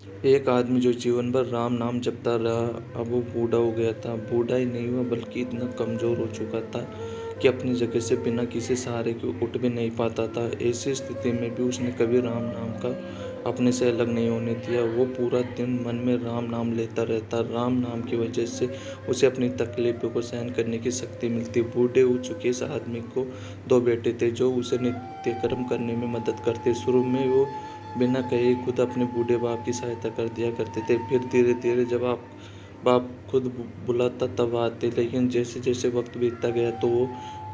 एक आदमी जो जीवन भर राम नाम जपता रहा, अब वो बूढ़ा हो गया था। बूढ़ा ही नहीं हुआ बल्कि इतना कमज़ोर हो चुका था कि अपनी जगह से बिना किसी सहारे के उठ भी नहीं पाता था। ऐसी स्थिति में भी उसने कभी राम नाम का अपने से अलग नहीं होने दिया। वो पूरा दिन मन में राम नाम लेता रहता। राम नाम की वजह से उसे अपनी तकलीफ़ों को सहन करने की शक्ति मिलती। बूढ़े हो चुके इस आदमी को 2 बेटे थे जो उसे नित्य कर्म करने में मदद करते। शुरू में वो बिना कहे खुद अपने बूढ़े बाप की सहायता कर दिया करते थे। फिर धीरे धीरे जब आप बाप खुद बुलाता तब आते, लेकिन जैसे जैसे वक्त बीतता गया तो वो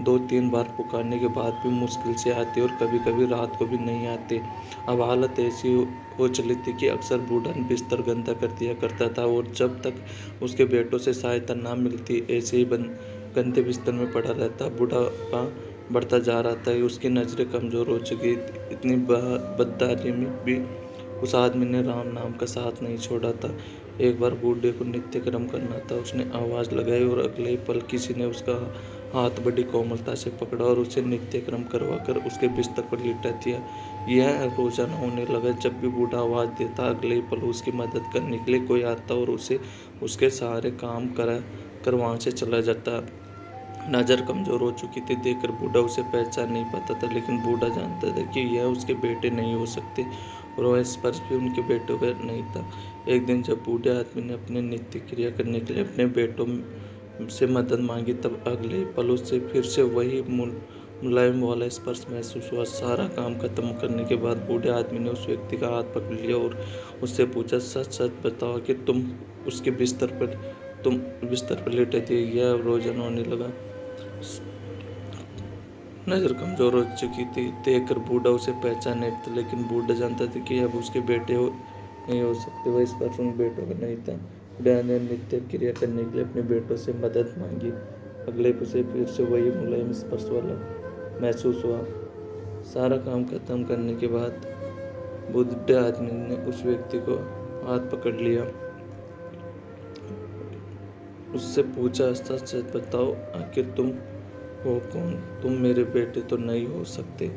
2-3 बार पुकारने के बाद भी मुश्किल से आते और कभी कभी रात को भी नहीं आते। अब हालत ऐसी हो चली थी कि अक्सर बूढ़ा बिस्तर गंदा कर दिया करता था और जब तक उसके बेटों से सहायता ना मिलती ऐसे ही गंदे बिस्तर में पड़ा रहता। बूढ़ापा बढ़ता जा रहा था, उसकी नज़रें कमज़ोर हो चुकी। इतनी बददारी में भी उस आदमी ने राम नाम का साथ नहीं छोड़ा था। एक बार बूढ़े को नित्य कर्म करना था, उसने आवाज़ लगाई और अगले ही पल किसी ने उसका हाथ बड़ी कोमलता से पकड़ा और उसे नित्य कर्म करवा कर उसके बिस्तर पर लिटा दिया। यह रोजाना होने लगा। जब भी बूढ़ा आवाज़ देता अगले ही पल उसकी मदद करने के लिए कोई आता और उसे उसके सहारे काम करा कर वहाँ से चला जाता। नज़र कमज़ोर हो चुकी थी, देखकर बूढ़ा उसे पहचान नहीं पाता था, लेकिन बूढ़ा जानता था कि यह उसके बेटे नहीं हो सकते और वह स्पर्श भी उनके बेटों का नहीं था। एक दिन जब बूढ़े आदमी ने अपने नित्य क्रिया करने के लिए अपने बेटों से मदद मांगी तब अगले पल उससे फिर से वही मुलायम वाला स्पर्श महसूस हुआ। सारा काम खत्म करने के बाद बूढ़े आदमी ने उस व्यक्ति का हाथ पकड़ लिया और उससे पूछा, सच सच बताओ कि तुम बिस्तर पर लेटे थे? यह रोजाना होने लगा। नज़र कमज़ोर हो चुकी थी, देखकर बूढ़ा उसे पहचान नहीं था, लेकिन बूढ़ा जानता था कि अब उसके बेटे नहीं हो सकते। वह स्पर्श उन बेटों का नहीं था। बूढ़ा ने नित्य क्रिया करने के लिए अपने बेटों से मदद मांगी। अगले से फिर से वही मुलायम स्पर्श वाला महसूस हुआ। सारा काम खत्म करने के बाद बूढ़े आदमी ने उस व्यक्ति को हाथ पकड़ लिया, उससे पूछा, सच सच बताओ आखिर तुम हो कौन? तुम मेरे बेटे तो नहीं हो सकते।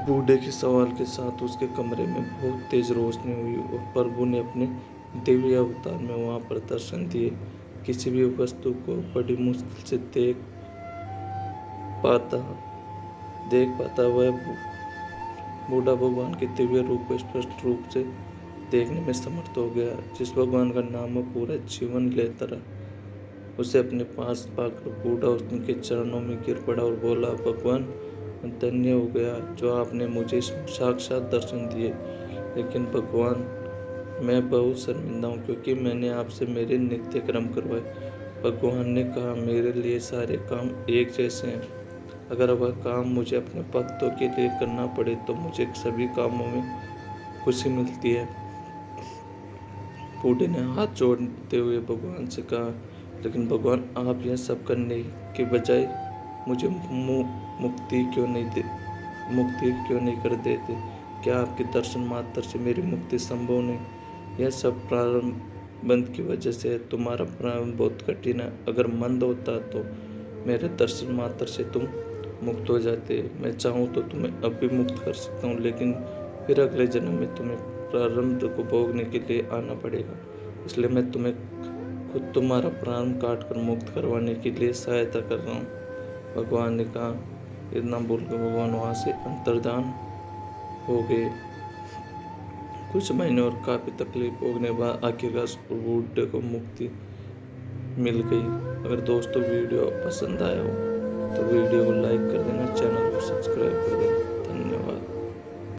बूढ़े के सवाल के साथ उसके कमरे में बहुत तेज रोशनी हुई और प्रभु ने अपने दिव्य अवतार में वहां पर दर्शन दिए। किसी भी वस्तु को बड़ी मुश्किल से देख पाता वह बूढ़ा भगवान के दिव्य रूप को स्पष्ट रूप से देखने में समर्थ हो गया। जिस भगवान का नाम वो पूरा जीवन लेता रहा, उसे अपने पास पाकर बूढ़ा उनके चरणों में गिर पड़ा और बोला, भगवान मैं धन्य हो गया जो आपने मुझे साक्षात दर्शन दिए, लेकिन भगवान मैं बहुत शर्मिंदा हूँ क्योंकि मैंने आपसे मेरे नित्य कर्म करवाए। भगवान ने कहा, मेरे लिए सारे काम एक जैसे हैं। अगर वह काम मुझे अपने भक्तों के लिए करना पड़े तो मुझे सभी कामों में खुशी मिलती है। बूढ़े ने हाथ जोड़ते हुए भगवान से कहा, लेकिन भगवान आप यह सब करने के बजाय मुझे मुक्ति क्यों नहीं कर देते? क्या आपके दर्शन मात्र से मेरी मुक्ति संभव नहीं? यह सब प्रारंभ की वजह से है। तुम्हारा प्रारंभ बहुत कठिन है। अगर मंद होता तो मेरे दर्शन मात्र से तुम मुक्त हो जाते। मैं चाहूँ तो तुम्हें अब भी मुक्त कर सकता हूँ, लेकिन फिर अगले जन्म में तुम्हें प्रारंभ को भोगने के लिए आना पड़ेगा। इसलिए मैं तुम्हें खुद तुम्हारा प्राण काट कर मुक्त करवाने के लिए सहायता कर रहा हूँ। भगवान ने कहा। इतना बोलकर भगवान वहाँ से अंतर्धान हो गए। कुछ महीने और काफ़ी तकलीफ भोगने बाद आखिरकार बूढ़े को मुक्ति मिल गई। अगर दोस्तों वीडियो पसंद आया हो तो वीडियो को लाइक कर